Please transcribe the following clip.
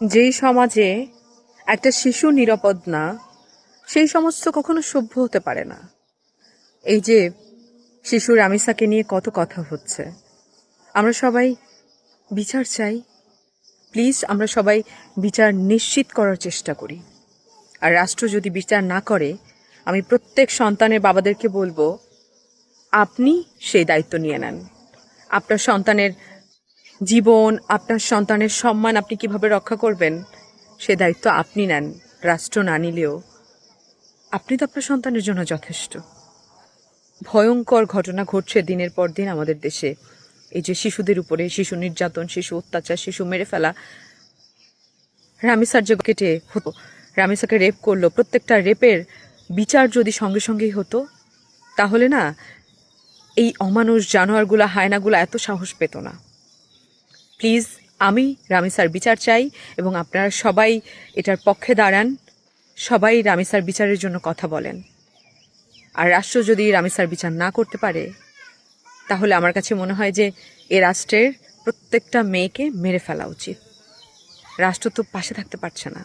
যেই সমাজে একটা শিশু নিরাপদ না, সেই সমাজ তো কখনো সভ্য হতে পারে না। এই যে শিশু রামিসাকে নিয়ে কত কথা হচ্ছে, আমরা সবাই বিচার চাই। প্লিজ আমরা সবাই বিচার নিশ্চিত করার চেষ্টা করি। আর রাষ্ট্র যদি বিচার না করে, আমি প্রত্যেক সন্তানের বাবাদেরকে বলবো, আপনি সেই দায়িত্ব নিয়ে নেন। আপনার সন্তানের জীবন, আপনার সন্তানের সম্মান আপনি কিভাবে রক্ষা করবেন, সে দায়িত্ব আপনি নেন। রাষ্ট্র না নিলেও আপনি তো আপনার সন্তানের জন্য যথেষ্ট। ভয়ঙ্কর ঘটনা ঘটছে দিনের পর দিন আমাদের দেশে। এই যে শিশুদের উপরে শিশু নির্যাতন, শিশু অত্যাচার, শিশু মেরে ফেলা। রামিসার যে কেটে হতো, রামিসাকে রেপ করলো, প্রত্যেকটা রেপের বিচার যদি সঙ্গে সঙ্গেই হতো, তাহলে না এই অমানুষ জানোয়ারগুলো, হায়নাগুলো এত সাহস পেত না। প্লিজ, আমি রামিসার বিচার চাই এবং আপনারা সবাই এটার পক্ষে দাঁড়ান। সবাই রামিসার বিচারের জন্য কথা বলেন। আর রাষ্ট্র যদি রামিসার বিচার না করতে পারে, তাহলে আমার কাছে মনে হয় যে এ রাষ্ট্রের প্রত্যেকটা মেয়েকে মেরে ফেলা উচিত। রাষ্ট্র তো পাশে থাকতে পারছে না।